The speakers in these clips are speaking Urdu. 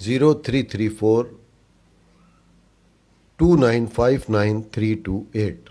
03342959 328।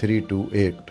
328।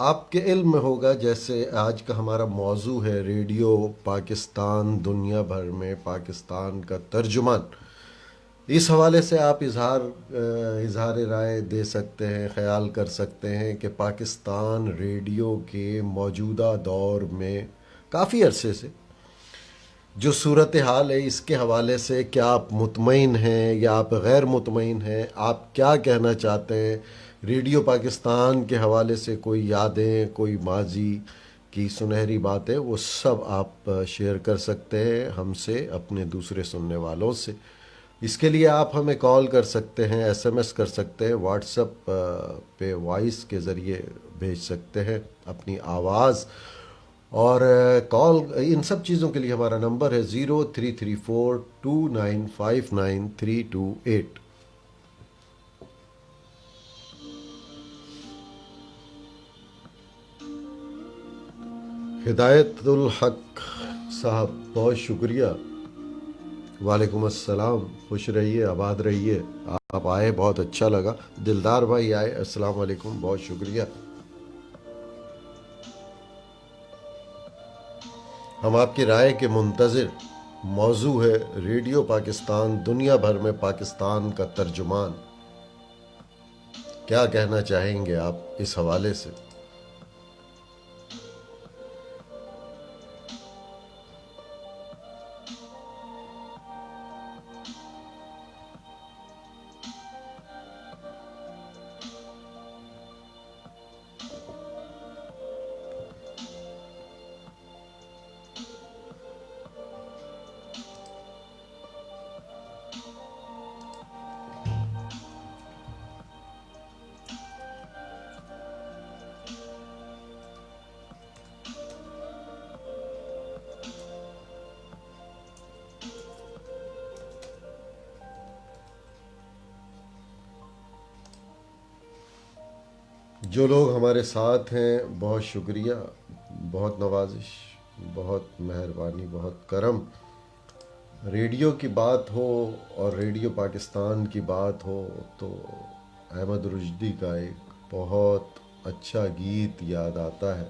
آپ کے علم میں ہوگا جیسے آج کا ہمارا موضوع ہے ریڈیو پاکستان دنیا بھر میں پاکستان کا ترجمان. اس حوالے سے آپ اظہار رائے دے سکتے ہیں، خیال کر سکتے ہیں کہ پاکستان ریڈیو کے موجودہ دور میں کافی عرصے سے جو صورتحال ہے اس کے حوالے سے کیا آپ مطمئن ہیں یا آپ غیر مطمئن ہیں؟ آپ کیا کہنا چاہتے ہیں؟ ریڈیو پاکستان کے حوالے سے کوئی یادیں، کوئی ماضی کی سنہری باتیں، وہ سب آپ شیئر کر سکتے ہیں ہم سے، اپنے دوسرے سننے والوں سے. اس کے لیے آپ ہمیں کال کر سکتے ہیں، ایس ایم ایس کر سکتے ہیں، واٹس ایپ پہ وائس کے ذریعے بھیج سکتے ہیں اپنی آواز. اور کال ان سب چیزوں کے لیے ہمارا نمبر ہے 03342959 328. ہدایت الحق صاحب بہت شکریہ. وعلیکم السلام، خوش رہیے، آباد رہیے. آپ آئے، بہت اچھا لگا. دلدار بھائی آئے، السلام علیکم، بہت شکریہ. ہم آپ کی رائے کے منتظر. موضوع ہے ریڈیو پاکستان دنیا بھر میں پاکستان کا ترجمان. کیا کہنا چاہیں گے آپ اس حوالے سے؟ جو لوگ ہمارے ساتھ ہیں بہت شکریہ، بہت نوازش، بہت مہربانی، بہت کرم. ریڈیو کی بات ہو اور ریڈیو پاکستان کی بات ہو تو احمد رشدی کا ایک بہت اچھا گیت یاد آتا ہے،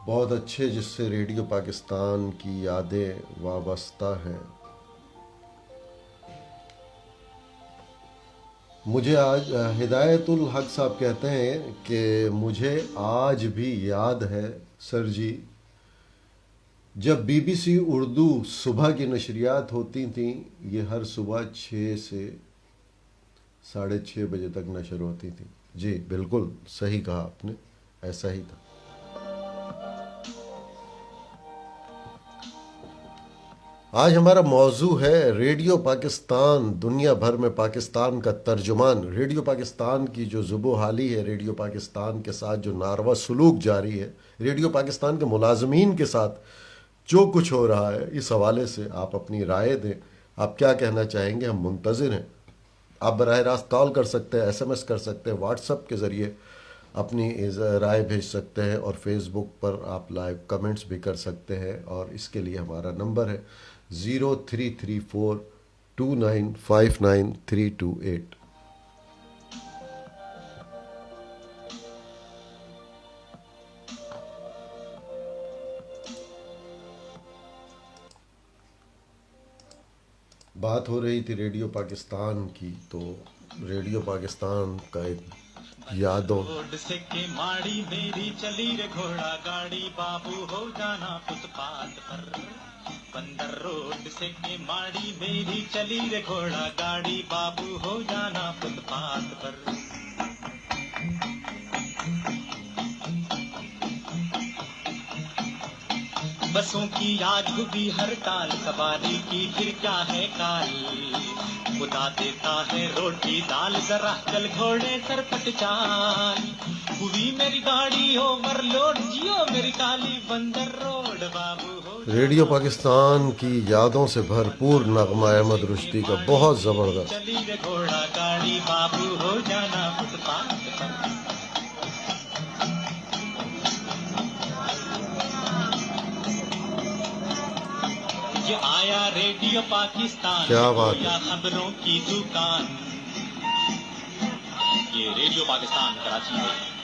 بہت اچھے، جس سے ریڈیو پاکستان کی یادیں وابستہ ہیں. مجھے آج ہدایت الحق صاحب کہتے ہیں کہ مجھے آج بھی یاد ہے سر جی، جب بی بی سی اردو صبح کی نشریات ہوتی تھیں، یہ ہر صبح 6 سے 6:30 بجے تک نشر ہوتی تھیں. جی بالکل صحیح کہا آپ نے، ایسا ہی تھا. آج ہمارا موضوع ہے ریڈیو پاکستان دنیا بھر میں پاکستان کا ترجمان. ریڈیو پاکستان کی جو زب و حالی ہے، ریڈیو پاکستان کے ساتھ جو ناروا سلوک جاری ہے، ریڈیو پاکستان کے ملازمین کے ساتھ جو کچھ ہو رہا ہے، اس حوالے سے آپ اپنی رائے دیں. آپ کیا کہنا چاہیں گے؟ ہم منتظر ہیں. آپ براہ راست کال کر سکتے ہیں، ایس ایم ایس کر سکتے ہیں، واٹس ایپ کے ذریعے اپنی رائے بھیج سکتے ہیں، اور فیس بک پر آپ لائیو کمنٹس بھی کر سکتے ہیں. اور اس کے لیے ہمارا نمبر ہے 03342959 328. بات ہو رہی تھی ریڈیو پاکستان کی، تو ریڈیو پاکستان کا ایک یادوں روڈ سے کے ماڑی میری چلی رے گھوڑا گاڑی بابو ہو جانا فٹ پاتھ پر. بندر روڈ سے کے ماڑی میری چلی رے گھوڑا گاڑی بابو ہو جانا فٹ پاتھ پر. بسوں کی آج بھی ہر ٹال، سواری کی پھر کیا ہے کال. خدا دیتا ہے روٹی دال، ذرا چل گھوڑے سر پٹ چال. ہوئی میری گاڑی اوور لوڈ، جیو میری کالی بندر روڈ بابو ہو. ریڈیو پاکستان کی یادوں سے بھرپور نغمہ احمد رشدی کا بہت زبردست. چلی رے گھوڑا گاڑی بابو ہو جانا فٹ پاتھ پر. یہ آیا ریڈیو پاکستان، کیا بات ہے. یا خبروں کی دکان. یہ ریڈیو پاکستان کراچی ہے،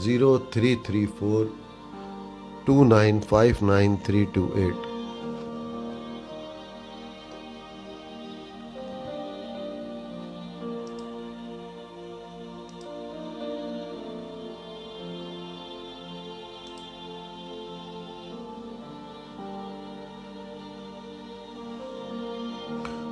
0334 2959328।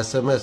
SMS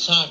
60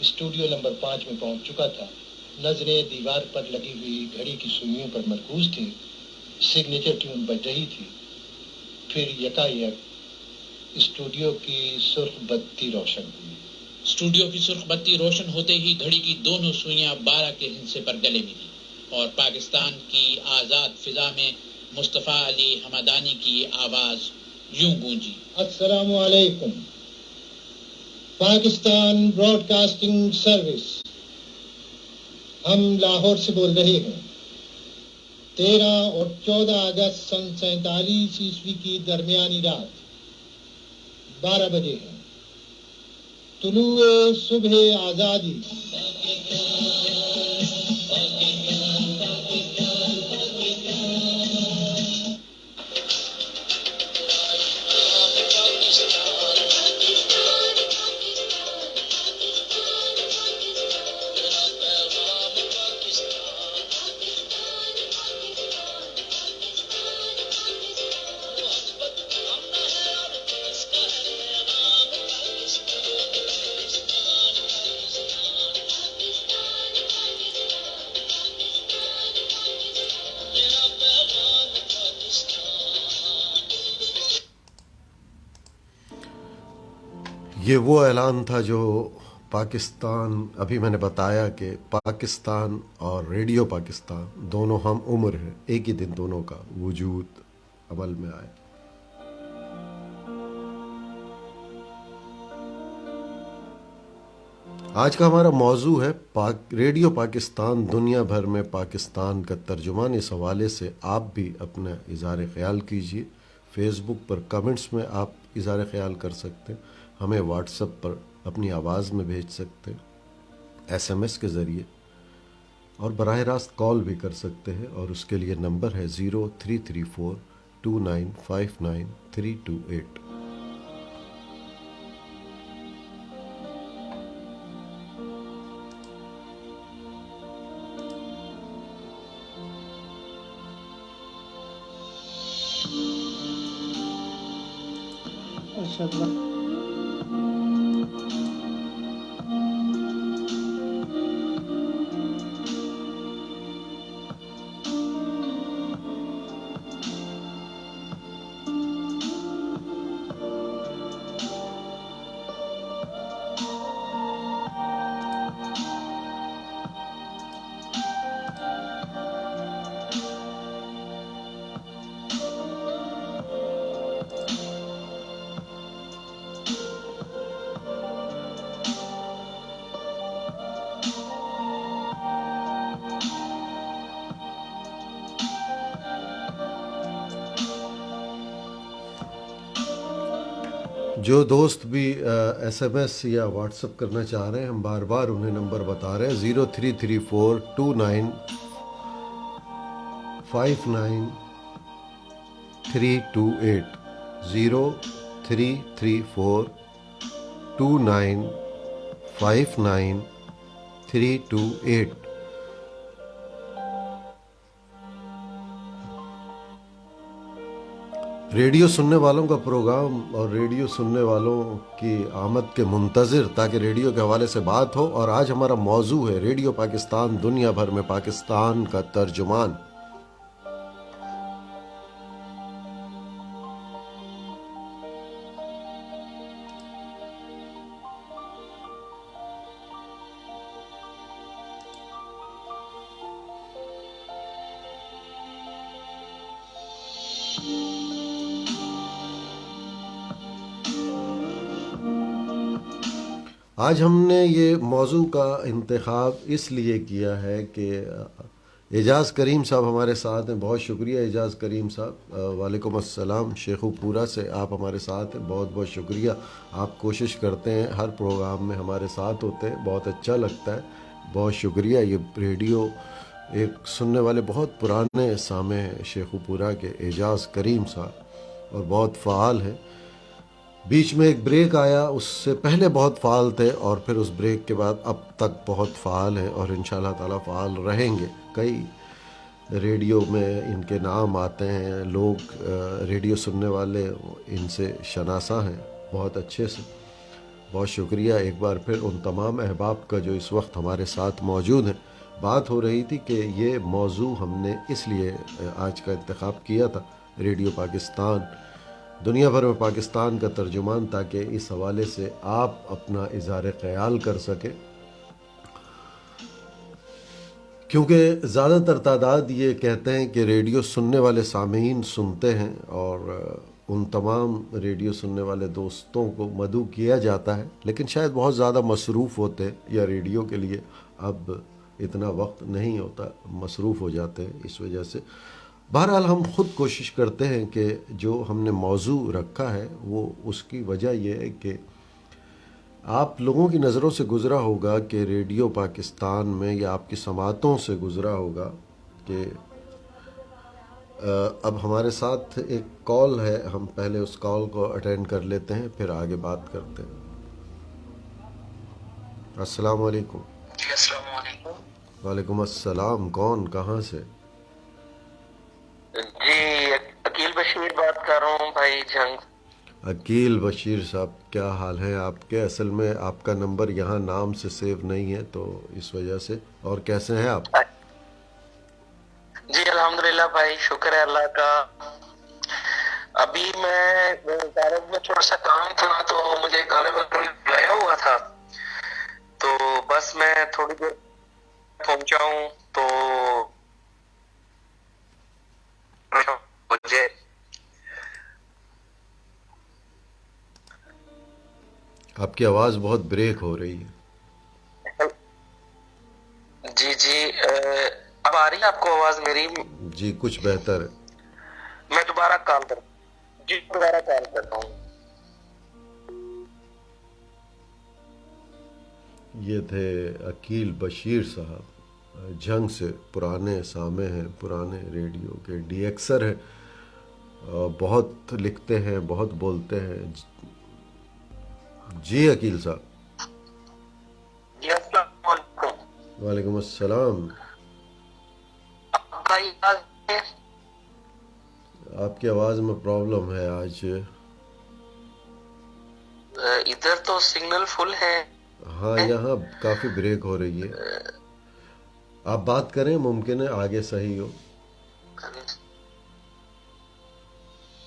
اسٹوڈیو نمبر 5 میں پہنچ چکا تھا. نظریں دیوار پر لگی ہوئی گھڑی کی سوئیوں پر مرکوز تھیں. سگنیچر ٹیون بج رہی تھی. پھر یکایک اسٹوڈیو کی سرخ بتی روشن ہوئی. اسٹوڈیو کی سرخ بتی روشن ہوتے ہی گھڑی کی دونوں سوئیاں 12 کے ہندسے پر گلے ملی اور پاکستان کی آزاد فضا میں مصطفیٰ علی حمدانی کی آواز یوں گونجی: السلام علیکم. پاکستان براڈ کاسٹنگ سروس، ہم لاہور سے بول رہے ہیں. 13 اور 14 اگست سن 47 عیسوی کی درمیانی رات 12 بجے ہے. طلوع صبح آزادی. یہ وہ اعلان تھا جو پاکستان، ابھی میں نے بتایا کہ پاکستان اور ریڈیو پاکستان دونوں ہم عمر ہیں، ایک ہی دن دونوں کا وجود عمل میں آئے. آج کا ہمارا موضوع ہے ریڈیو پاکستان دنیا بھر میں پاکستان کا ترجمان. اس حوالے سے آپ بھی اپنا اظہار خیال کیجیے. فیس بک پر کمنٹس میں آپ اظہار خیال کر سکتے ہیں، ہمیں واٹس ایپ پر اپنی آواز میں بھیج سکتے ہیں، SMS کے ذریعے، اور براہ راست کال بھی کر سکتے ہیں، اور اس کے لیے نمبر ہے 03342959 328. جو دوست بھی SMS یا واٹس ایپ کرنا چاہ رہے ہیں، ہم بار بار انہیں نمبر بتا رہے ہیں. 03342959 328. 03342959 328. ریڈیو سننے والوں کا پروگرام اور ریڈیو سننے والوں کی آمد کے منتظر، تاکہ ریڈیو کے حوالے سے بات ہو. اور آج ہمارا موضوع ہے ریڈیو پاکستان دنیا بھر میں پاکستان کا ترجمان. آج ہم نے یہ موضوع کا انتخاب اس لیے کیا ہے کہ اعجاز کریم صاحب ہمارے ساتھ ہیں. بہت شکریہ اعجاز کریم صاحب. وعلیکم السلام. شیخو پورا سے آپ ہمارے ساتھ ہیں، بہت بہت شکریہ. آپ کوشش کرتے ہیں ہر پروگرام میں ہمارے ساتھ ہوتے ہیں، بہت اچھا لگتا ہے. بہت شکریہ. یہ ریڈیو ایک سننے والے بہت پرانے سامع ہیں شیخو پورا کے اعجاز کریم صاحب، اور بہت فعال ہیں. بیچ میں ایک بریک آیا، اس سے پہلے بہت فعال تھے، اور پھر اس بریک کے بعد اب تک بہت فعال ہیں، اور انشاءاللہ تعالیٰ فعال رہیں گے. کئی ریڈیو میں ان کے نام آتے ہیں، لوگ ریڈیو سننے والے ان سے شناسا ہیں بہت اچھے سے. بہت شکریہ ایک بار پھر ان تمام احباب کا جو اس وقت ہمارے ساتھ موجود ہیں. بات ہو رہی تھی کہ یہ موضوع ہم نے اس لیے آج کا انتخاب کیا تھا، ریڈیو پاکستان دنیا بھر میں پاکستان کا ترجمان، تاکہ اس حوالے سے آپ اپنا اظہار خیال کر سکیں، کیونکہ زیادہ تر تعداد یہ کہتے ہیں کہ ریڈیو سننے والے سامعین سنتے ہیں، اور ان تمام ریڈیو سننے والے دوستوں کو مدعو کیا جاتا ہے، لیکن شاید بہت زیادہ مصروف ہوتے ہیں، یا ریڈیو کے لیے اب اتنا وقت نہیں ہوتا، مصروف ہو جاتے ہیں اس وجہ سے. بہرحال ہم خود کوشش کرتے ہیں کہ جو ہم نے موضوع رکھا ہے وہ اس کی وجہ یہ ہے کہ آپ لوگوں کی نظروں سے گزرا ہوگا کہ ریڈیو پاکستان میں، یا آپ کی سماعتوں سے گزرا ہوگا کہ اب ہمارے ساتھ ایک کال ہے، ہم پہلے اس کال کو اٹینڈ کر لیتے ہیں پھر آگے بات کرتے ہیں. السلام علیکم. جی السلام علیکم. وعلیکم السلام. کون، کہاں سے؟ جی عقیل بشیر بات کر رہا ہوں بھائی جنگ. عقیل بشیر صاحب، کیا حال ہے آپ کے؟ اصل میں آپ کا نمبر یہاں نام سے سیو نہیں ہے تو اس وجہ سے. اور کیسے ہیں آپ؟ جی الحمدللہ بھائی، شکر ہے اللہ کا. ابھی میں کالج میں تھوڑا سا کام تھا تو مجھے کالج میں بلایا ہوا تھا، تو بس میں تھوڑی دیر پہنچا ہوں تو مجھے آپ کی آواز بہت بریک ہو رہی ہے. جی اب آ رہی ہے آپ کو آواز میری؟ جی کچھ بہتر ہے. میں دوبارہ کال کرتا ہوں. یہ تھے عقیل بشیر صاحب، جنگ سے پرانے سامع ہیں، پرانے ریڈیو کے ڈی ایکسر ہیں، بہت لکھتے ہیں، بہت بولتے ہیں. جی عقیل صاحب. جی السلام علیکم. وعلیکم السلام. بھائی آپ کی آواز میں پرابلم ہے آج. ادھر تو سگنل فل ہے. ہاں یہاں کافی بریک ہو رہی ہے. آپ بات کریں، ممکن ہے آگے صحیح ہو.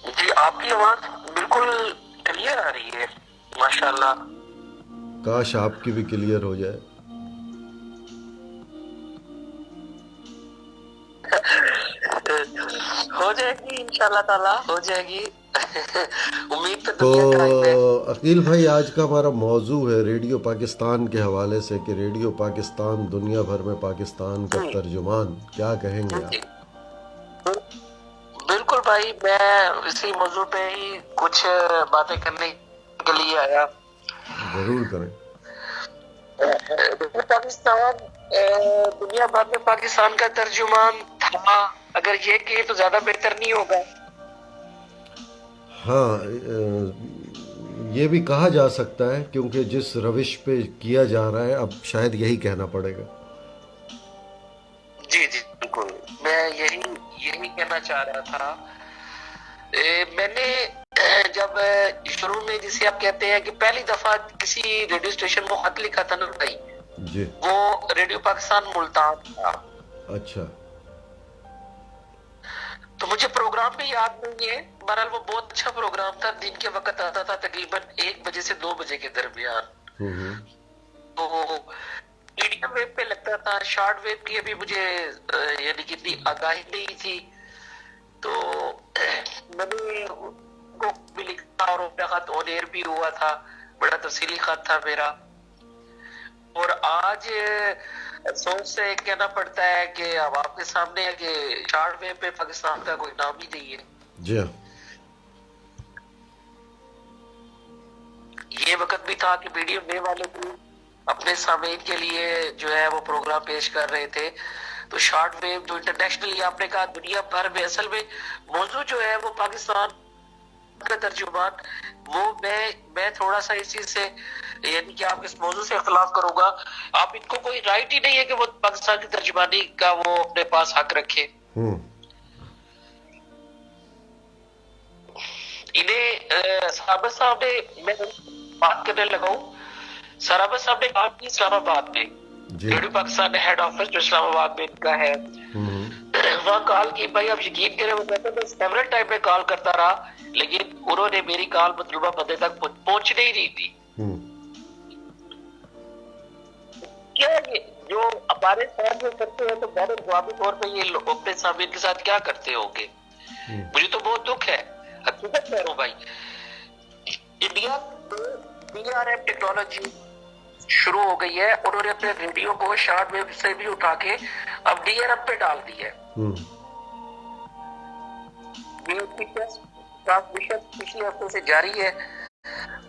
جی آپ کی آواز بالکل کلیئر آ رہی ہے ماشاءاللہ. کاش آپ کی بھی کلیئر ہو جائے. ہو جائے گی انشاءاللہ تعالی، ہو جائے گی. امید تو تو دنیا قائم ہے. عقیل بھائی، آج کا ہمارا موضوع ہے ریڈیو پاکستان کے حوالے سے کہ ریڈیو پاکستان دنیا بھر میں پاکستان کا ترجمان. کیا کہیں گے جی آپ؟ بالکل بھائی، میں اسی موضوع پہ ہی کچھ باتیں کرنے کے لیے آیا. ضرور کریں. پاکستان دنیا بھر میں پاکستان کا ترجمان تھا، اگر یہ کہ تو زیادہ بہتر نہیں ہوگا. ہاں یہ بھی کہا جا سکتا ہے، کیونکہ جس روش پہ کیا جا رہا ہے اب شاید یہی کہنا پڑے گا. جی بالکل، میں یہی کہنا چاہ رہا تھا. میں نے جب شروع میں جسے آپ کہتے ہیں کہ پہلی دفعہ کسی ریڈیو اسٹیشن کو خط لکھا تھا نا بھائی، جی. وہ ریڈیو پاکستان ملتان تھا. اچھا. تو مجھے پروگرام بھی یاد نہیں ہے، بہرحال وہ بہت اچھا پروگرام تھا. دن کے وقت آتا تھا تقریباً 1 بجے سے 2 بجے کے درمیان. تو میڈیم ویو پہ لگتا تھا، شارٹ ویو کی ابھی مجھے یعنی کہ اتنی آگاہی نہیں تھی. تو میں نے کو بھی لکھا اور میرا خط آن ایئر بھی ہوا تھا، بڑا تفصیلی خط تھا میرا. اور آج افسوس سے کہنا پڑتا ہے کہ اب آپ کے سامنے ہے کہ شارٹ ویو پہ پاکستان کا کوئی نام ہی نہیں ہے. جی ہاں. یہ وقت بھی تھا کہ میڈیم ویو والے بھی اپنے سامعین کے لیے جو ہے وہ پروگرام پیش کر رہے تھے. تو شارٹ ویو جو انٹرنیشنلی آپ نے کہا دنیا بھر میں، اصل میں موضوع جو ہے وہ پاکستان کا ترجمان، وہ میں تھوڑا سا اس چیز سے یعنی کہ آپ اس موضوع سے اختلاف کروں گا. آپ ان کو کوئی رائٹ ہی نہیں ہے کہ وہ پاکستان کی ترجمانی کا وہ اپنے پاس حق رکھے. انہیں صحابہ صاحب نے میں بات کرنے لگا ہوں سر احمد صاحب نے کام کی اسلام آباد میں, جی ریڈیو پاکستان نے ہیڈ آفس جو اسلام آباد میں ان کا ہے, وہاں کال کی. بھائی آپ یقین کریں, وہ کہتا میں سیورل ٹائم میں کال کرتا رہا, لیکن انہوں نے میری کال مطلوبہ بندے تک پہنچنے ہی نہیں دی. کیا یہ جو ہمارے ساتھ جو کرتے ہیں تو بہت جوابی طور پہ یہ لوگ اپنے سامعین کے ساتھ کیا کرتے ہوں گے؟ مجھے تو بہت دکھ ہے, حقیقت کہہ رہا ہوں بھائی. انڈیا میں ڈی آر ایم ٹیکنالوجی شروع ہو گئی ہے, انہوں نے اپنے ریڈیو کو شارٹ ویو سے بھی اٹھا کے اب ڈی آر ایم پہ ڈال دی ہے. ٹرانسمیشن پچھلے ہفتے سے جاری ہے,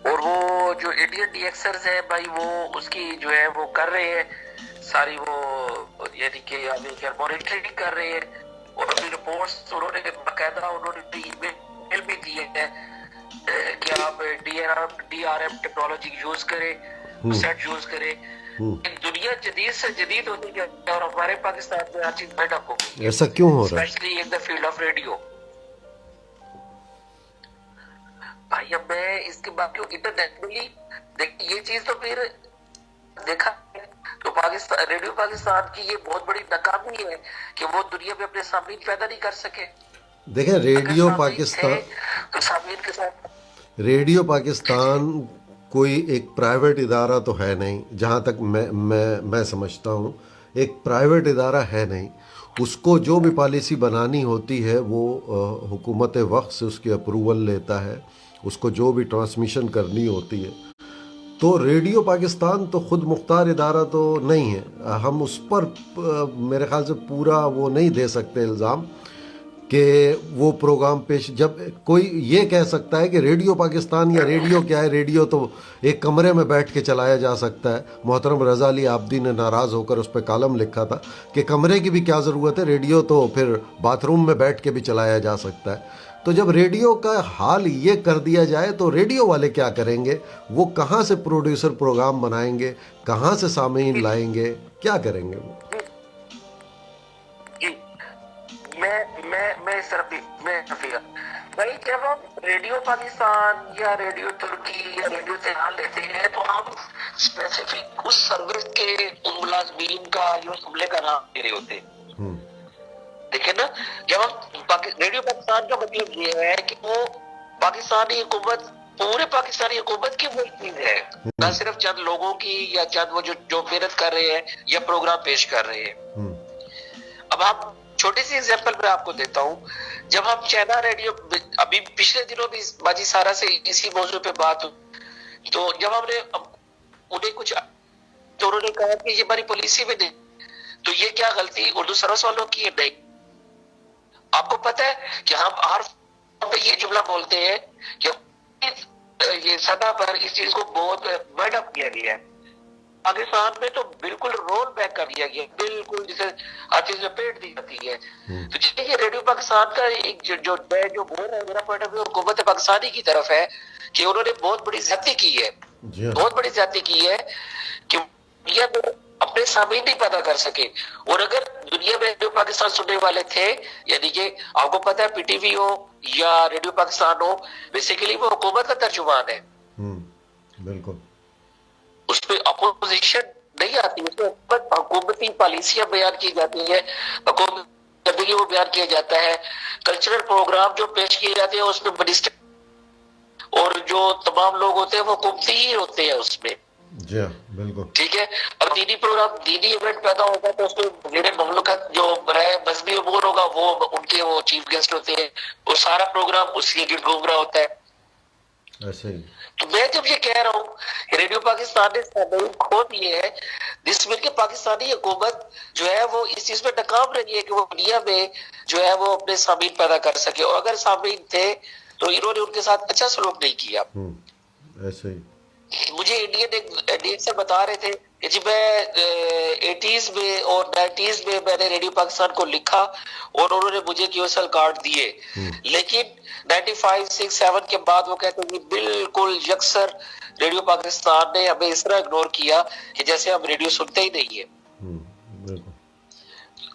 اور وہ جو انڈین ڈی ایکسرز ہیں بھائی وہ اس کی جو ہے وہ کر رہے ہیں ساری, وہ یعنی کہ مانیٹرنگ کر رہے ہیں, اور اپنی رپورٹس انہوں نے باقاعدہ انہوں نے ای میل بھی دیے ہیں کہ آپ D R M technology use کریں, سیٹ یوز کریں. دنیا جدید سے جدید ہوتی ہے اور ہمارے پاکستان میں ہر چیز بیٹھ اپ ہو گئی. ایسا کیوں ہو رہا ہے؟ Specially in the field of radio. بھائی اب میں اس کے بعد کیوں انٹرنیشنلی یہ چیز تو پھر دیکھا تو پاکستان, ریڈیو پاکستان کی یہ بہت بڑی ناکامی ہے کہ وہ دنیا میں اپنے سامعین پیدا نہیں کر سکے. دیکھیں ریڈیو پاکستان, تو سامعین کے ساتھ ریڈیو پاکستان کوئی ایک پرائیویٹ ادارہ تو ہے نہیں, جہاں تک میں سمجھتا ہوں ایک پرائیویٹ ادارہ ہے نہیں. اس کو جو بھی پالیسی بنانی ہوتی ہے وہ حکومت وقت سے اس کی اپروول لیتا ہے, اس کو جو بھی ٹرانسمیشن کرنی ہوتی ہے. تو ریڈیو پاکستان تو خود مختار ادارہ تو نہیں ہے, ہم اس پر میرے خیال سے پورا وہ نہیں دے سکتے الزام کہ وہ پروگرام پیش. جب کوئی یہ کہہ سکتا ہے کہ ریڈیو پاکستان یا ریڈیو کیا ہے, ریڈیو تو ایک کمرے میں بیٹھ کے چلایا جا سکتا ہے. محترم رضا علی عابدی نے ناراض ہو کر اس پہ کالم لکھا تھا کہ کمرے کی بھی کیا ضرورت ہے, ریڈیو تو پھر باتھ روم میں بیٹھ کے بھی چلایا جا سکتا ہے. تو جب ریڈیو کا حال یہ کر دیا جائے تو ریڈیو والے کیا کریں گے؟ وہ کہاں سے پروڈیوسر پروگرام بنائیں گے, کہاں سے سامعین لائیں گے, کیا کریں گے وہ؟ میں اس طرف میں بھائی جب ہم ریڈیو پاکستان یا ریڈیو ترکی یا ریڈیو تہران لیتے ہیں تو ہم اسپیسیفک اس سروس کے ملازمین کا یا اس عملے کا نام دے رہے ہوتے ہیں. دیکھیں نا, جب ہم ریڈیو پاکستان کا مطلب یہ ہے کہ وہ پاکستانی حکومت, پورے پاکستانی حکومت کی وہ چیز ہے, نہ صرف چند لوگوں کی یا چند وہ جو محنت کر رہے ہیں یا پروگرام پیش کر رہے ہیں. اب آپ چھوٹی سی ایگزامپل میں آپ کو دیتا ہوں. جب ہم چائنا ریڈیو, ابھی پچھلے دنوں بھی باجی سارا سے اسی موضوع پہ بات ہوئی, تو جب ہم نے انہیں کچھ تو انہوں نے کہا کہ یہ ہماری پالیسی میں نہیں, تو یہ کیا غلطی اردو سروس والوں کی ہے؟ نہیں. آپ کو پتہ ہے کہ ہم ہر پہ یہ جملہ بولتے ہیں کہ یہ سطح پر اس چیز کو بہت بائنڈ اپ کیا گیا ہے. پاکستان میں تو بالکل رول بیک کر دیا گیا, بالکل جسے ہر چیز لپیٹ دی جاتی ہے. تو جیسے کہ ریڈیو پاکستان کا ایک جو بول رہا ہے, میرا پوائنٹ آف ویو حکومت پاکستانی کی طرف ہے کہ انہوں نے بہت بڑی زیادتی کی ہے, بہت بڑی زیادتی کی ہے کہ دنیا میں اپنے سامعین نہیں پیدا کر سکے. اور اگر دنیا میں ریڈیو پاکستان سننے والے تھے, یعنی کہ آپ کو پتہ ہے پی ٹی وی ہو یا ریڈیو پاکستان ہو, بیسیکلی وہ حکومت کا ترجمان ہے. بالکل اس پہ اپوزیشن نہیں آتی, اس میں حکومتی پالیسیاں بیان کی جاتی ہیں, حکومت وہ بیان کیا جاتا ہے. کلچرل پروگرام جو پیش کیے جاتے ہیں اس میں منسٹر اور جو تمام لوگ ہوتے ہیں وہ حکومتی ہی ہوتے ہیں اس میں. جی بالکل ٹھیک ہے. اب دینی پروگرام, دینی ایونٹ پیدا ہوگا تو اس میں میرے مملکت جو رائے مذہبی امور ہوگا وہ ان کے وہ چیف گیسٹ ہوتے ہیں, اور سارا پروگرام اس کے گرد گھوم رہا ہوتا ہے. ایسے ہی. تو میں جب یہ کہہ رہا ہوں کہ ریڈیو پاکستان نے سامعین کھو دیے ہیں, جس میں کہ پاکستانی حکومت جو ہے وہ اس چیز میں ناکام رہی ہے کہ وہ دنیا میں جو ہے وہ اپنے سامعین پیدا کر سکے, اور اگر سامعین تھے تو انہوں نے ان کے ساتھ اچھا سلوک نہیں کیا. ایسے ہی. مجھے انڈین سے بتا رہے تھے کہ جی میں 80s میں اور 90s میں نے ریڈیو پاکستان کو لکھا اور انہوں نے مجھے QSL کارڈ دیے, لیکن 95, 6, 7 کے بعد وہ کہتے ہیں بالکل یکسر ریڈیو پاکستان نے ہمیں اس طرح اگنور کیا کہ جیسے ہم ریڈیو سنتے ہی نہیں ہے.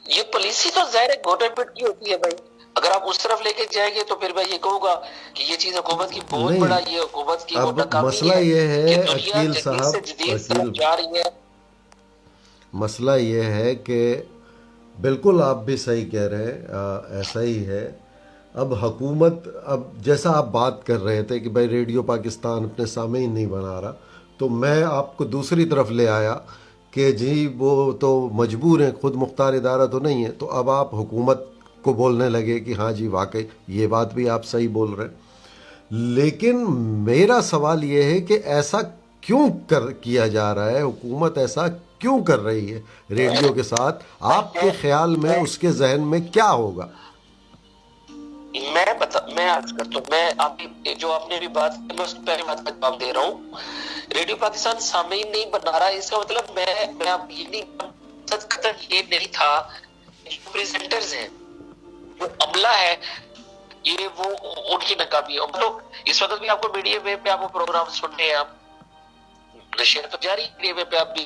یہ پالیسی تو ظاہر ہے گورنمنٹ کی ہوتی ہے بھائی, اگر آپ اس طرف لے کے جائیں گے تو پھر میں یہ کہوں گا کہ یہ چیز حکومت کی بہت نہیں، بڑا یہ حکومت کی وہ اب ناکامی مسئلہ یہ ہے کہ دنیا عقیل جدید صاحب، سے جدید عقیل طرف جا رہی ہے. مسئلہ یہ ہے کہ بالکل آپ بھی صحیح کہہ رہے ہیں، ایسا ہی ہے. اب حکومت، اب جیسا آپ بات کر رہے تھے کہ بھائی ریڈیو پاکستان اپنے سامعین نہیں بنا رہا، تو میں آپ کو دوسری طرف لے آیا کہ جی وہ تو مجبور ہیں، خود مختار ادارہ تو نہیں ہے. تو اب آپ حکومت کو بولنے لگے کہ ہاں جی واقعی یہ بات بھی آپ صحیح بول رہے ہیں. لیکن میرا سوال یہ ہے کہ ایسا کیوں کیا جا رہا ہے، حکومت ایسا کیوں کر رہی ہے ریڈیو کے ساتھ؟ آپ کے خیال میں اس کے ذہن میں کیا ہوگا؟ میں عرض کرتا ہوں، میں جو آپ نے بھی بات کی، میں اس پہلی بات کا جواب دے رہا ہوں. ریڈیو پاکستان سامعین نہیں بنا رہا، اس کا مطلب میں اب یہ نہیں تھا. جو پریزنٹرز ہیں، جو عملہ ہے، یہ وہ ان کی ناکامی ہے. ہم لوگ اس وقت بھی آپ کو میڈیا ویب پہ آپ وہ پروگرام سن رہے ہیں، آپ نشر تو جاری میڈیا ویب پہ آپ بھی.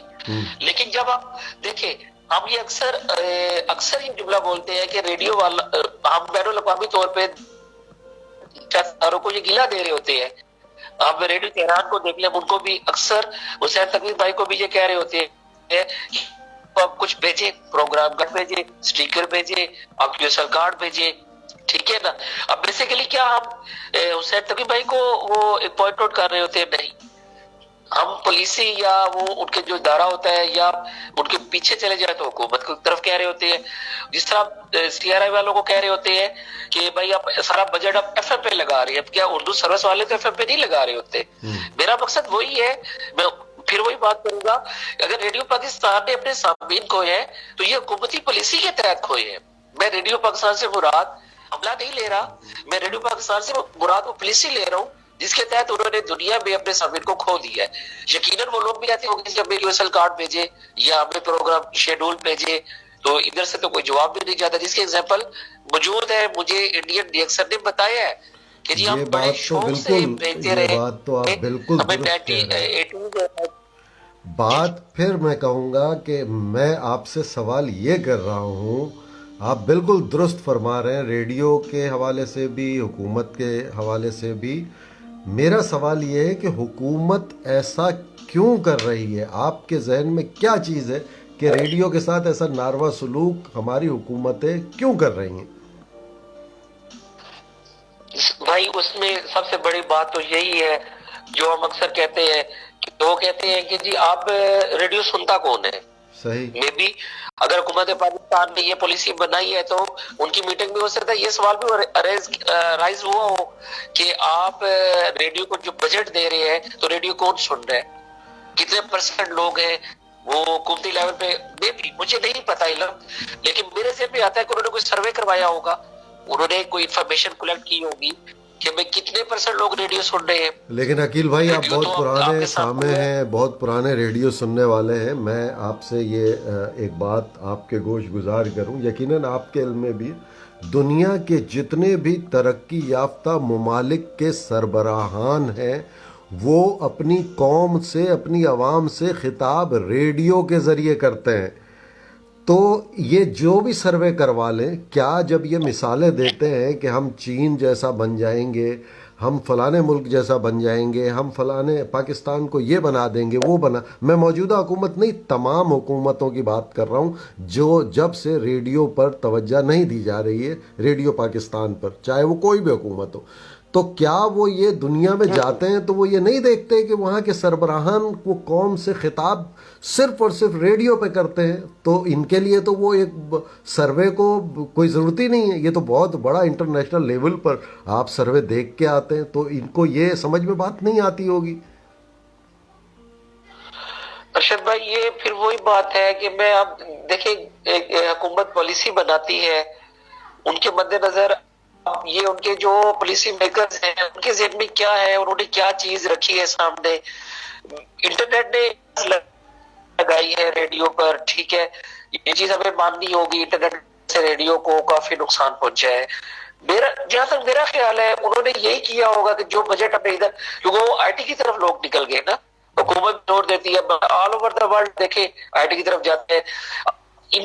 لیکن جب آپ دیکھیں، ہم یہ اکثر یہ جملہ بولتے ہیں کہ ریڈیو والا، ہم بین الاقوامی طور پہ کو یہ گلہ دے رہے ہوتے ہیں. آپ ریڈیو تہران کو دیکھ لیں، ان کو بھی اکثر حسین تقوی بھائی کو بھی یہ کہہ رہے ہوتے ہیں کہ آپ کچھ بھیجے، پروگرام کٹ بھیجے، سٹیکر بھیجے، آپ QSL کارڈ بھیجے، ٹھیک ہے نا. اب بیسیکلی کیا ہم حسین تقوی بھائی کو وہ ایک پوائنٹ آؤٹ کر رہے ہوتے ہیں؟ نہیں، ہم پولیسی یا وہ ان کے جو ادارہ ہوتا ہے یا ان کے پیچھے چلے جائے تو حکومت کی طرف کہہ رہے ہوتے ہیں. جس طرح CRI والوں کو کہہ رہے ہوتے ہیں کہ بھائی آپ سارا بجٹ آپ FM پہ لگا رہے ہیں. اب کیا اردو سروس والے تو FM پہ نہیں لگا رہے ہوتے؟ میرا مقصد وہی ہے. میں پھر وہی بات کروں گا، اگر ریڈیو پاکستان نے اپنے سامعین کھوئے ہیں تو یہ حکومتی پالیسی کے تحت کھوئے ہیں. میں ریڈیو پاکستان سے مراد حملہ نہیں لے رہا، میں ریڈیو پاکستان سے مراد وہ پالیسی لے رہا ہوں جس کے تحت انہوں نے دنیا میں اپنے سامعین کو کھو دیا ہے. یقیناً وہ لوگ بھی آتے ہوں گے جب ہمیں QSL کارڈ بھیجے یا ہمیں پروگرام شیڈول بھیجے تو ادھر سے تو کوئی جواب بھی نہیں جاتا. جس کے ایگزامپل موجود ہے، مجھے انڈین ڈی ایکسر نے بتایا ہے کہ جی ہم یہ بڑے بات تو شوق سے بالکل، بھیجتے یہ رہے، بات تو آپ بالکل ہمیں درست کہہ رہے ہیں. 1918 بات پھر میں کہوں گا کہ میں آپ سے سوال یہ کر رہا ہوں، آپ بالکل درست فرما رہے ہیں ریڈیو کے حوالے سے بھی، حکومت کے حوالے سے بھی. میرا سوال یہ ہے کہ حکومت ایسا کیوں کر رہی ہے؟ آپ کے ذہن میں کیا چیز ہے کہ ریڈیو کے ساتھ ایسا ناروا سلوک ہماری حکومتیں کیوں کر رہی ہیں؟ بھائی اس میں سب سے بڑی بات تو یہی ہے جو ہم اکثر کہتے ہیں کہ وہ کہتے ہیں کہ جی آپ ریڈیو سنتا کون ہے؟ صحیح. میں بھی اگر حکومت پاکستان نے یہ پالیسی بنائی ہے تو ان کی میٹنگ میں ہو سکتا ہے یہ سوال بھی رائز ہوا ہو کہ آپ ریڈیو کو جو بجٹ دے رہے ہیں تو ریڈیو کون سن رہا ہے، کتنے % لوگ ہیں وہ حکومتی لیول پہ. مجھے نہیں پتا علم، لیکن میرے ذہن میں آتا ہے کہ انہوں نے کوئی سروے کروایا ہوگا، انہوں نے کوئی انفارمیشن کلیکٹ کی ہوگی کہ میں کتنے % لوگ ریڈیو سن رہے ہیں. لیکن عقیل بھائی آپ ریڈیو بہت تو آپ پرانے کے سامع سامنے ہیں، بہت پرانے ریڈیو سننے والے ہیں. میں آپ سے یہ ایک بات آپ کے گوش گزار کروں، یقیناً آپ کے علم میں بھی دنیا کے جتنے بھی ترقی یافتہ ممالک کے سربراہان ہیں وہ اپنی قوم سے، اپنی عوام سے خطاب ریڈیو کے ذریعے کرتے ہیں. تو یہ جو بھی سروے کروا لیں، کیا جب یہ مثالیں دیتے ہیں کہ ہم چین جیسا بن جائیں گے، ہم فلانے ملک جیسا بن جائیں گے، ہم فلانے پاکستان کو یہ بنا دیں گے، وہ بنا، میں موجودہ حکومت نہیں تمام حکومتوں کی بات کر رہا ہوں جو جب سے ریڈیو پر توجہ نہیں دی جا رہی ہے، ریڈیو پاکستان پر، چاہے وہ کوئی بھی حکومت ہو، تو کیا وہ یہ دنیا میں جاتے ہیں تو وہ یہ نہیں دیکھتے کہ وہاں کے سربراہان وہ قوم سے خطاب صرف اور صرف ریڈیو پہ کرتے ہیں؟ تو ان کے لیے تو وہ ایک سروے کو کوئی ضرورت ہی نہیں ہے. یہ تو بہت بڑا انٹرنیشنل لیول پر آپ سروے دیکھ کے آتے ہیں، تو ان کو یہ سمجھ میں بات نہیں آتی ہوگی. ارشد بھائی یہ پھر وہی بات ہے کہ میں اب دیکھیں حکومت پالیسی بناتی ہے، ان کے مد نظر یہ ان کے جو پالیسی میکرز ہیں ان کے ذہن میں کیا ہے، انہوں نے کیا چیز رکھی ہے سامنے. انٹرنیٹ نے لگائی ہے ریڈیو پر، ٹھیک ہے، یہ چیز ہمیں ماننی ہوگی، انٹرنیٹ سے ریڈیو کو کافی نقصان پہنچا ہے. جہاں تک میرا خیال ہے انہوں نے یہی کیا ہوگا کہ جو بجٹ ہمیں ادھر، کیونکہ وہ IT کی طرف لوگ نکل گئے نا، حکومت زور دیتی ہے آل اوور دا ورلڈ، دیکھیں IT کی طرف جاتے ہیں. ان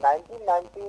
1990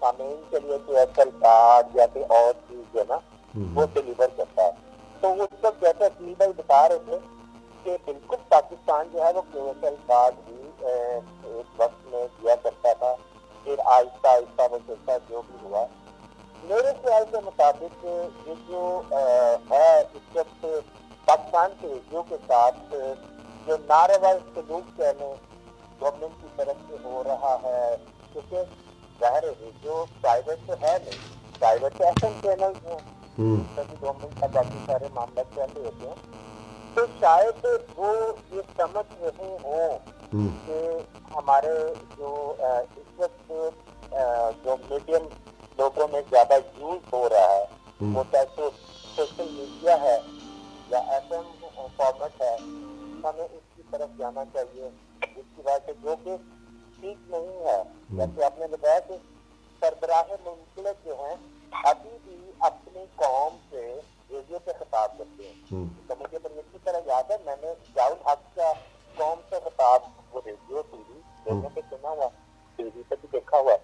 سامعین کے لیے کوئی ایکسل کارڈ یا کوئی اور چیز جو ہے نا وہ ڈلیور کرتا ہے. تو اس وقت جیسے اکیل بھائی بتا رہے تھے کہ بالکل پاکستان جو ہے وہ ایکسل کارڈ بھی ایک وقت میں دیا کرتا تھا, پھر آہستہ آہستہ وہ چلتا جو بھی ہوا. میرے خیال کے مطابق یہ جو ہے اس وقت پاکستان کے ریڈیو کے ساتھ جو ناروا سلوک کہنے گورنمنٹ کی طرف سے ہو رہا ہے, کیونکہ ظاہر ریڈیو پرائیویٹ تو ہے نہیں, پرائیویٹ ایف ایم چینلز ہیں کبھی گورنمنٹ کا باقی سارے معاملہ چل رہے ہوتے ہیں. تو شاید وہ یہ سمجھ رہے ہوں کہ ہمارے جو اس وقت جو میڈیم لوگوں میں زیادہ یوز ہو رہا ہے وہ چاہے سوشل میڈیا ہے یا ایف ایم فارمیٹ ہے, ہمیں اس کی طرف جانا چاہیے, جس کی وجہ سے جو کہ ٹھیک نہیں ہے. جیسے آپ نے بتایا کہ سربراہ مملکت جو ہیں ابھی بھی اپنی قوم سے ریڈیو پہ خطاب کرتے ہیں. تو مجھے اسی طرح یاد ہے میں نے ضیاء الحق کا قوم سے خطاب وہ ریڈیو ٹی وی دونوں پہ سنا ہوا, ٹی وی پہ بھی دیکھا ہوا,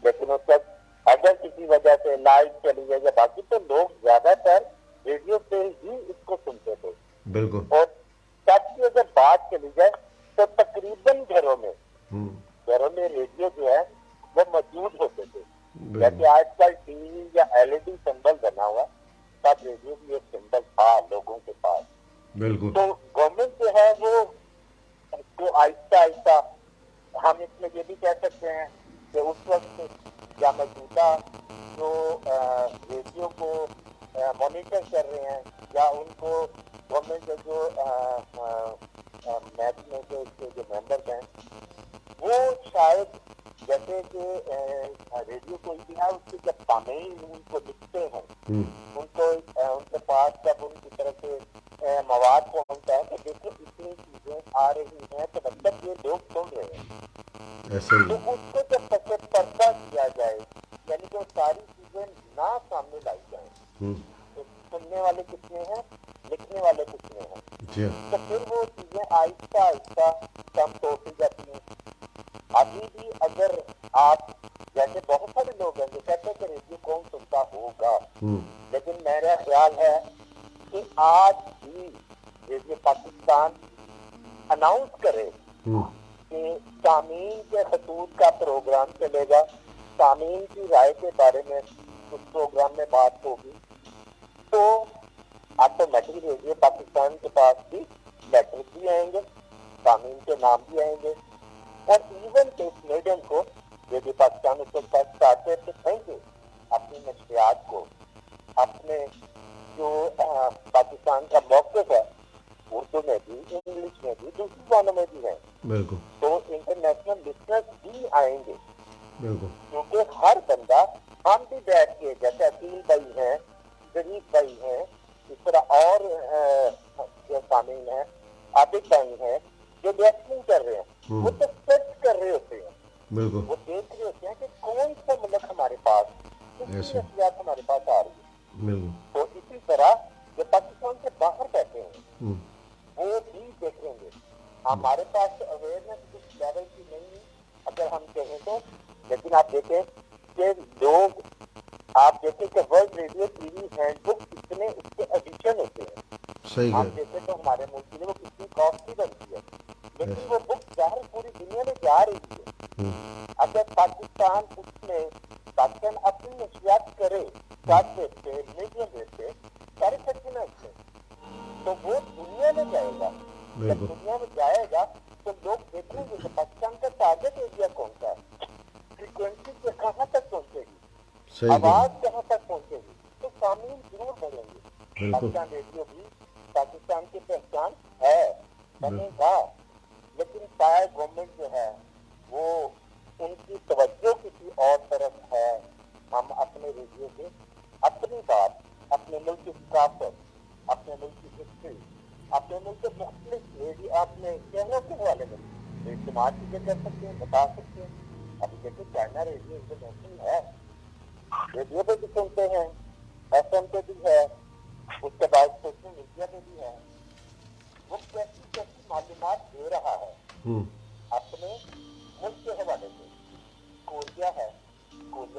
لیکن اس وقت اگر کسی وجہ سے لائٹ چلی جائے یا باقی تو لوگ زیادہ تر ریڈیو پہ ہی اس کو سنتے تھے. بالکل. اور سب کی اگر بات چلی جائے تو تقریباً گھروں میں ریڈیو جو ہے وہ موجود ہوتے تھے. جیسے آج کل ٹی وی یا ایل ای ڈی سمبل بنا ہوا, تب ریڈیو بھی ایک سمبل تھا لوگوں کے پاس. بالکل. تو گورنمنٹ جو ہے وہ کو آہستہ آہستہ ہم اس میں یہ بھی کہہ سکتے ہیں کہ اس وقت یا موجودہ جو ریڈیو کو مانیٹر کر رہے ہیں یا ان کو گورنمنٹ کے جو محکمے کے جو ممبرز ہیں وہ شاید جیسے کہ ریڈیو کوئی بھی ہے اس کے جب سامعین ان کو لکھتے ہیں ان کو ان کے پاس جب ان کی طرف سے مواد پہنچتا ہے کہ دیکھو اتنی چیزیں آ رہی ہیں تو مطلب یہ لوگ سن رہے ہیں, تو اس کو جب پردہ کیا جائے یعنی کہ ساری چیزیں نہ سامنے لائی جائیں, تو سننے والے کتنے ہیں, لکھنے والے کتنے ہیں, تو پھر وہ چیزیں آہستہ آہستہ کم ہوتی جاتی ہیں. ابھی بھی اگر آپ جیسے بہت سارے لوگ ہیں جو کہتے ہیں کہ ریڈیو کون سنتا ہوگا, لیکن میرا خیال ہے کہ آج بھی ریڈیو پاکستان اناؤنس کرے کہ سامعین کے خطوط کا پروگرام چلے گا, سامعین کی رائے کے بارے میں اس پروگرام میں بات ہوگی, تو آٹومیٹک ریڈیو پاکستان کے پاس بھی لیٹر بھی آئیں گے, سامعین کے نام بھی آئیں گے, اور ایون کہ اس میڈیم کو ریڈیو پاکستان اس کے پاس اسٹارٹ دکھائیں گے اپنی نشریات کو, اپنے جو پاکستان کا موقف ہے اردو میں بھی, انگلش میں بھی, دوسری زبانوں میں بھی ہے. بالکل. تو انٹرنیشنل لسنرز بھی آئیں گے. بالکل. کیونکہ ہر بندہ ہم بھی بیٹھ کے جیسے عقیل بھائی ہیں, ظریف بھائی ہیں, اس طرح اور جو سامعین ہیں, عابد بھائی ہیں جو ریئیکشن کر رہے ہیں, وہ تو سرچ کر رہے ہوتے ہیں. بالکل. وہ دیکھ رہے ہوتے ہیں کہ کون سا ملک ہمارے پاس, کتنی نشریات ہمارے پاس آ رہی ہے. بالکل. تو اسی طرح جو پاکستان سے باہر بیٹھے ہیں وہ بھی دیکھیں گے. ہمارے پاس اویئرنیس اس لیول کی نہیں ہے اگر ہم کہیں تو, لیکن آپ دیکھیں کہ لوگ, آپ دیکھیں کہ world radio T V hand book کتنے اس کے ایڈیشن ہوتے ہیں. صحیح ہے. آپ دیکھیں تو ہمارے ملک کے لیے وہ کتنی کاسٹلی بنتی ہے, لیکن وہ بک ظاہر پوری دنیا میں جا رہی ہے. اگر پاکستان اس میں پاکستان اپنی نشریات کرے ساتھ دیکھتے میڈیم دیکھتے سارے سچے نہ اس میں, تو وہ دنیا میں جائے گا. جب دنیا میں جائے گا تو لوگ دیکھیں گے کہ پاکستان کا ٹارگیٹ ایریا کون سا ہے, فریکوینسی کہاں تک پہنچے گی, آواز کہاں تک پہنچے گی, تو سامعین ضرور بڑھیں گے. پاکستان ریڈیو بھی پاکستان کی پہچان ہے, بنے گا, لیکن شاید گورنمنٹ جو ہے وہ ان کی توجہ کسی اور طرف ہے. ہم اپنے ریڈیو سے اپنی بات, اپنے ملک کی ثقافت, اپنے ملک کی ہسٹری, اپنے ملک کے مختلف ریڈیو اپنے چینلوں کے حوالے میں اجتماع چیزیں کر سکتے ہیں, بتا سکتے ہیں. ابھی دیکھیں چائنا ریڈیو انٹرنیشنل ہے, ریڈیو پہ بھی سنتے ہیں, ایف ایم پہ بھی ہے, اس کے بعد سوشل میڈیا پہ بھی ہے. وہ کیسی کیسی معلومات دے رہا ہے اپنے ملک کے حوالے سے. کوریا ہے, کوریا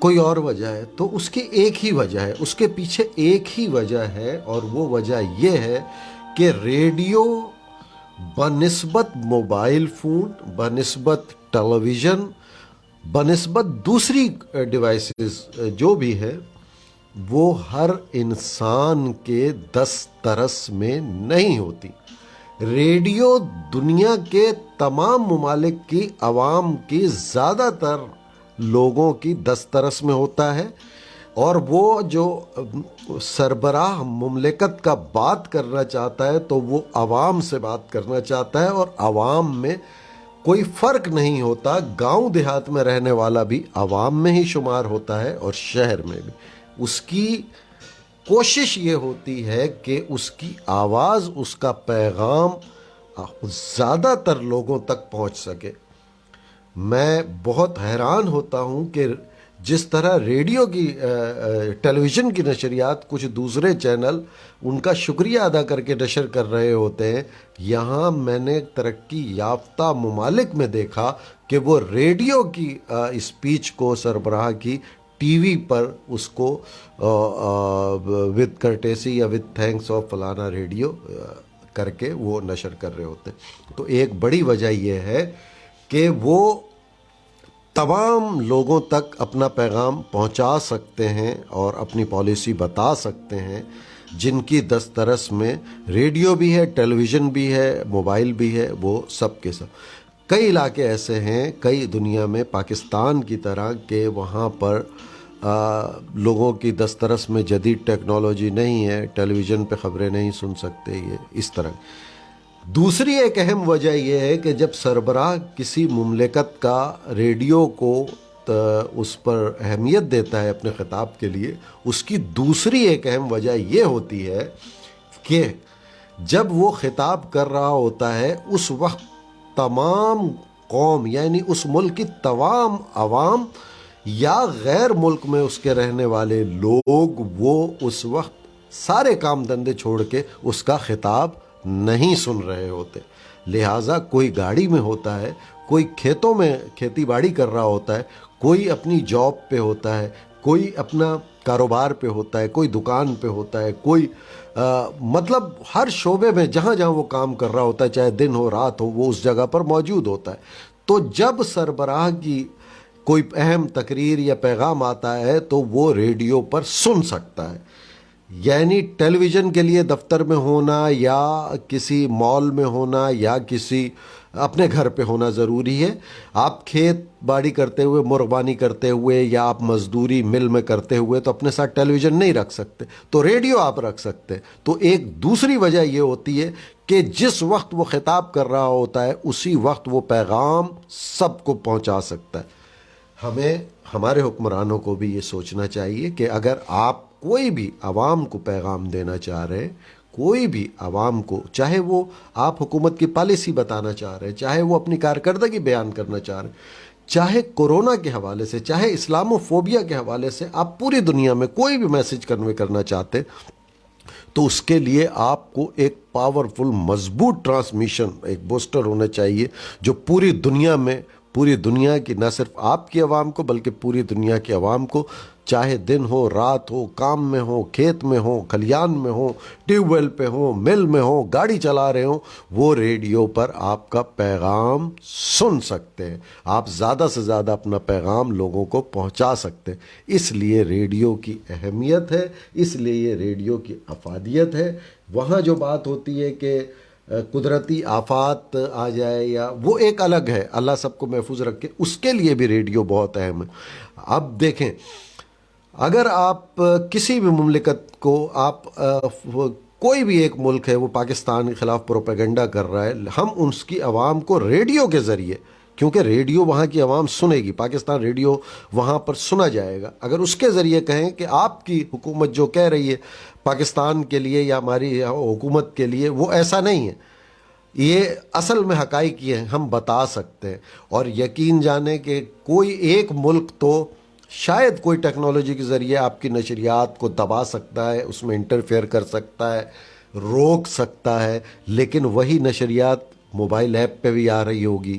کوئی اور وجہ ہے تو اس کی ایک ہی وجہ ہے، اس کے پیچھے ایک ہی وجہ ہے، اور وہ وجہ یہ ہے کہ ریڈیو بنسبت موبائل فون، بنسبت ٹیلی ویژن، بنسبت دوسری ڈیوائسز جو بھی ہے، وہ ہر انسان کے دسترس میں نہیں ہوتی۔ ریڈیو دنیا کے تمام ممالک کی عوام کی زیادہ تر لوگوں کی دسترس میں ہوتا ہے، اور وہ جو سربراہ مملکت کا بات کرنا چاہتا ہے تو وہ عوام سے بات کرنا چاہتا ہے، اور عوام میں کوئی فرق نہیں ہوتا، گاؤں دیہات میں رہنے والا بھی عوام میں ہی شمار ہوتا ہے اور شہر میں بھی۔ اس کی کوشش یہ ہوتی ہے کہ اس کی آواز، اس کا پیغام زیادہ تر لوگوں تک پہنچ سکے۔ میں بہت حیران ہوتا ہوں کہ جس طرح ریڈیو کی ٹیلی ویژن کی نشریات، کچھ دوسرے چینل ان کا شکریہ ادا کر کے نشر کر رہے ہوتے ہیں، یہاں میں نے ترقی یافتہ ممالک میں دیکھا کہ وہ ریڈیو کی اسپیچ کو، سربراہ کی، ٹی وی پر اس کو وتھ کرٹیسی یا وتھ تھینکس آف فلانا ریڈیو کر کے وہ نشر کر رہے ہوتے ہیں۔ تو ایک بڑی وجہ یہ ہے کہ وہ تمام لوگوں تک اپنا پیغام پہنچا سکتے ہیں اور اپنی پالیسی بتا سکتے ہیں، جن کی دسترس میں ریڈیو بھی ہے، ٹیلی ویژن بھی ہے، موبائل بھی ہے، وہ سب کے سب۔ کئی علاقے ایسے ہیں، کئی دنیا میں پاکستان کی طرح، کہ وہاں پر لوگوں کی دسترس میں جدید ٹیکنالوجی نہیں ہے، ٹیلی ویژن پہ خبریں نہیں سن سکتے، یہ اس طرح۔ دوسری ایک اہم وجہ یہ ہے کہ جب سربراہ کسی مملکت کا ریڈیو کو اس پر اہمیت دیتا ہے اپنے خطاب کے لیے، اس کی دوسری ایک اہم وجہ یہ ہوتی ہے کہ جب وہ خطاب کر رہا ہوتا ہے اس وقت تمام قوم، یعنی اس ملک کی تمام عوام یا غیر ملک میں اس کے رہنے والے لوگ، وہ اس وقت سارے کام دھندے چھوڑ کے اس کا خطاب نہیں سن رہے ہوتے۔ لہٰذا کوئی گاڑی میں ہوتا ہے، کوئی کھیتوں میں کھیتی باڑی کر رہا ہوتا ہے، کوئی اپنی جاب پہ ہوتا ہے، کوئی اپنا کاروبار پہ ہوتا ہے، کوئی دکان پہ ہوتا ہے، کوئی مطلب ہر شعبے میں جہاں جہاں وہ کام کر رہا ہوتا ہے، چاہے دن ہو رات ہو، وہ اس جگہ پر موجود ہوتا ہے۔ تو جب سربراہ کی کوئی اہم تقریر یا پیغام آتا ہے تو وہ ریڈیو پر سن سکتا ہے۔ یعنی ٹیلی ویژن کے لیے دفتر میں ہونا یا کسی مال میں ہونا یا کسی اپنے گھر پہ ہونا ضروری ہے۔ آپ کھیت باڑی کرتے ہوئے، مرغبانی کرتے ہوئے، یا آپ مزدوری مل میں کرتے ہوئے تو اپنے ساتھ ٹیلی ویژن نہیں رکھ سکتے، تو ریڈیو آپ رکھ سکتے۔ تو ایک دوسری وجہ یہ ہوتی ہے کہ جس وقت وہ خطاب کر رہا ہوتا ہے اسی وقت وہ پیغام سب کو پہنچا سکتا ہے۔ ہمیں، ہمارے حکمرانوں کو بھی یہ سوچنا چاہیے کہ اگر آپ کوئی بھی عوام کو پیغام دینا چاہ رہے ہیں، کوئی بھی عوام کو، چاہے وہ آپ حکومت کی پالیسی بتانا چاہ رہے ہیں، چاہے وہ اپنی کارکردگی بیان کرنا چاہ رہے ہیں، چاہے کورونا کے حوالے سے، چاہے اسلام و فوبیا کے حوالے سے، آپ پوری دنیا میں کوئی بھی میسج کنوے کرنا چاہتے، تو اس کے لیے آپ کو ایک پاورفل، مضبوط ٹرانسمیشن، ایک بوسٹر ہونا چاہیے جو پوری دنیا میں، پوری دنیا کی، نہ صرف آپ کی عوام کو بلکہ پوری دنیا کی عوام کو، چاہے دن ہو، رات ہو، کام میں ہو، کھیت میں ہو، کھلیان میں ہو، ٹیوب ویل پہ ہو، مل میں ہو، گاڑی چلا رہے ہوں، وہ ریڈیو پر آپ کا پیغام سن سکتے ہیں۔ آپ زیادہ سے زیادہ اپنا پیغام لوگوں کو پہنچا سکتے ہیں۔ اس لیے ریڈیو کی اہمیت ہے، اس لیے ریڈیو کی افادیت ہے۔ وہاں جو بات ہوتی ہے کہ قدرتی آفات آ جائے، یا وہ ایک الگ ہے، اللہ سب کو محفوظ رکھے، اس کے لیے بھی ریڈیو بہت اہم ہے۔ اب دیکھیں، اگر آپ کسی بھی مملکت کو، آپ کوئی بھی ایک ملک ہے وہ پاکستان کے خلاف پروپیگنڈا کر رہا ہے، ہم اس کی عوام کو ریڈیو کے ذریعے، کیونکہ ریڈیو وہاں کی عوام سنے گی، پاکستان ریڈیو وہاں پر سنا جائے گا، اگر اس کے ذریعے کہیں کہ آپ کی حکومت جو کہہ رہی ہے پاکستان کے لیے یا ہماری حکومت کے لیے، وہ ایسا نہیں ہے، یہ اصل میں حقائق یہ ہیں، ہم بتا سکتے ہیں۔ اور یقین جانیں کہ کوئی ایک ملک تو شاید کوئی ٹیکنالوجی کے ذریعے آپ کی نشریات کو دبا سکتا ہے، اس میں انٹرفیئر کر سکتا ہے، روک سکتا ہے، لیکن وہی نشریات موبائل ایپ پہ بھی آ رہی ہوگی،